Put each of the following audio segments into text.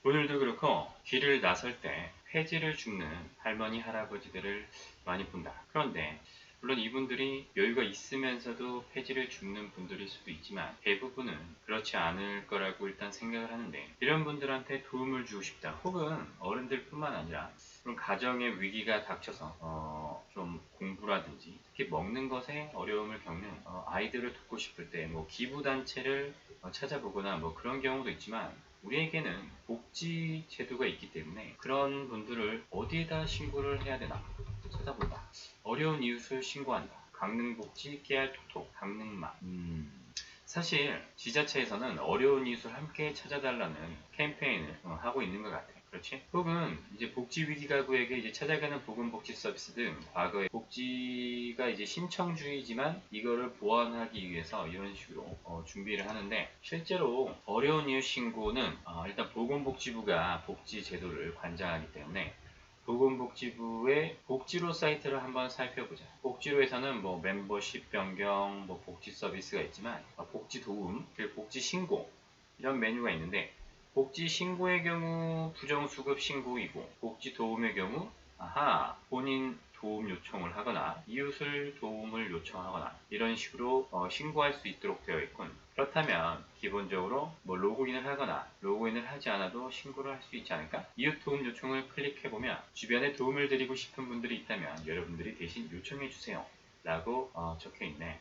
오늘도 그렇고 길을 나설 때 폐지를 줍는 할머니 할아버지들을 많이 본다. 그런데 물론 이분들이 여유가 있으면서도 폐지를 줍는 분들일 수도 있지만 대부분은 그렇지 않을 거라고 일단 생각을 하는데, 이런 분들한테 도움을 주고 싶다, 혹은 어른들뿐만 아니라 그런 가정의 위기가 닥쳐서 좀 공부라든지 특히 먹는 것에 어려움을 겪는 아이들을 돕고 싶을 때 뭐 기부단체를 찾아보거나 뭐 그런 경우도 있지만, 우리에게는 복지 제도가 있기 때문에 그런 분들을 어디에다 신고를 해야 되나 찾아본다. 어려운 이웃을 신고한다. 강릉복지 깨알톡톡 강릉마. 사실 지자체에서는 어려운 이웃을 함께 찾아달라는 캠페인을 하고 있는 것 같아요. 그렇지? 혹은 이제 복지위기가구에게 이제 찾아가는 보건복지 서비스 등 과거에 복지가 이제 신청주의지만 이거를 보완하기 위해서 이런 식으로 준비를 하는데, 실제로 어려운 이웃 신고는 일단 보건복지부가 복지 제도를 관장하기 때문에 보건복지부의 복지로 사이트를 한번 살펴보자. 복지로에서는 뭐 멤버십 변경, 뭐 복지 서비스가 있지만 복지 도움, 그리고 복지 신고 이런 메뉴가 있는데, 복지 신고의 경우 부정수급 신고이고, 복지 도움의 경우 본인 도움 요청을 하거나 이웃을 도움을 요청하거나 이런 식으로 신고할 수 있도록 되어 있군. 그렇다면 기본적으로 뭐 로그인을 하거나 로그인을 하지 않아도 신고를 할 수 있지 않을까? 이웃 도움 요청을 클릭해보면 주변에 도움을 드리고 싶은 분들이 있다면 여러분들이 대신 요청해주세요 라고 적혀있네.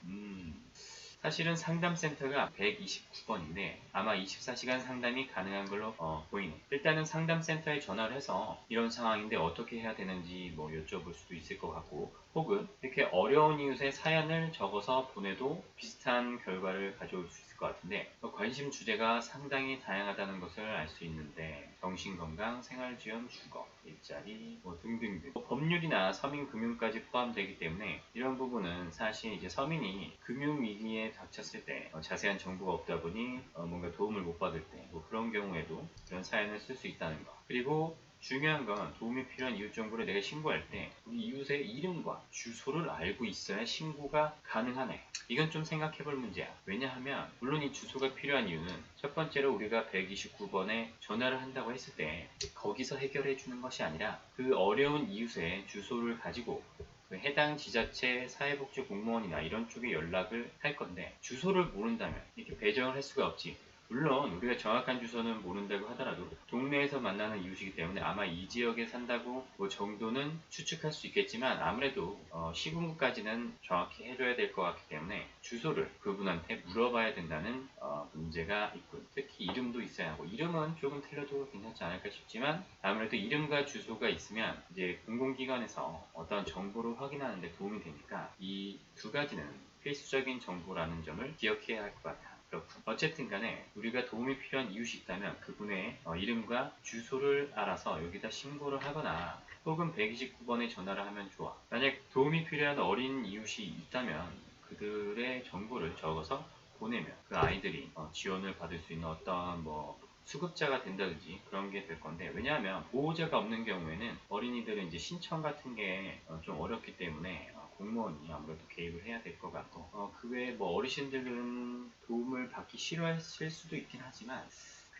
사실은 상담센터가 129번인데 아마 24시간 상담이 가능한 걸로 보이네. 일단은 상담센터에 전화를 해서 이런 상황인데 어떻게 해야 되는지 뭐 여쭤볼 수도 있을 것 같고, 혹은 이렇게 어려운 이웃의 사연을 적어서 보내도 비슷한 결과를 가져올 수 있을 것 같은데, 관심 주제가 상당히 다양하다는 것을 알 수 있는데, 정신건강, 생활지원, 주거, 일자리 뭐 등등등 법률이나 서민금융까지 포함되기 때문에 이런 부분은 사실 이제 서민이 금융위기에 닥쳤을 때 자세한 정보가 없다 보니 뭔가 도움을 못 받을 때 뭐 그런 경우에도 이런 사연을 쓸 수 있다는 거. 그리고 중요한 건 도움이 필요한 이웃 정보를 내가 신고할 때 우리 이웃의 이름과 주소를 알고 있어야 신고가 가능하네. 이건 좀 생각해 볼 문제야. 왜냐하면 물론 이 주소가 필요한 이유는 첫 번째로 우리가 129번에 전화를 한다고 했을 때 거기서 해결해 주는 것이 아니라 그 어려운 이웃의 주소를 가지고 그 해당 지자체 사회복지 공무원이나 이런 쪽에 연락을 할 건데, 주소를 모른다면 이렇게 배정을 할 수가 없지. 물론 우리가 정확한 주소는 모른다고 하더라도 동네에서 만나는 이웃이기 때문에 아마 이 지역에 산다고 뭐 정도는 추측할 수 있겠지만, 아무래도 시군구까지는 정확히 해줘야 될 것 같기 때문에 주소를 그분한테 물어봐야 된다는 문제가 있고, 특히 이름도 있어야 하고, 이름은 조금 틀려도 괜찮지 않을까 싶지만 아무래도 이름과 주소가 있으면 이제 공공기관에서 어떤 정보를 확인하는 데 도움이 되니까 이 두 가지는 필수적인 정보라는 점을 기억해야 할 것 같아. 그렇군. 어쨌든 간에 우리가 도움이 필요한 이웃이 있다면 그분의 이름과 주소를 알아서 여기다 신고를 하거나 혹은 129번에 전화를 하면 좋아. 만약 도움이 필요한 어린 이웃이 있다면 그들의 정보를 적어서 보내면 그 아이들이 지원을 받을 수 있는 어떤 뭐 수급자가 된다든지 그런 게 될 건데, 왜냐하면 보호자가 없는 경우에는 어린이들은 이제 신청 같은 게 좀 어렵기 때문에 공무원이 아무래도 개입을 해야 될 것 같고, 그 외에 뭐 어르신들은 도움을 받기 싫어했을 수도 있긴 하지만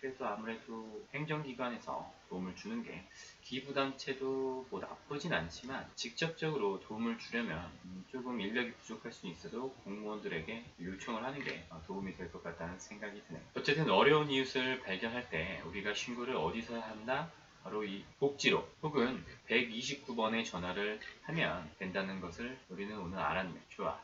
그래도 아무래도 행정기관에서 도움을 주는 게, 기부단체도 뭐 나쁘진 않지만 직접적으로 도움을 주려면 조금 인력이 부족할 수 있어도 공무원들에게 요청을 하는 게 도움이 될 것 같다는 생각이 드네요. 어쨌든 어려운 이웃을 발견할 때 우리가 신고를 어디서 한다? 바로 이 복지로 혹은 129번에 전화를 하면 된다는 것을 우리는 오늘 알았네. 좋아.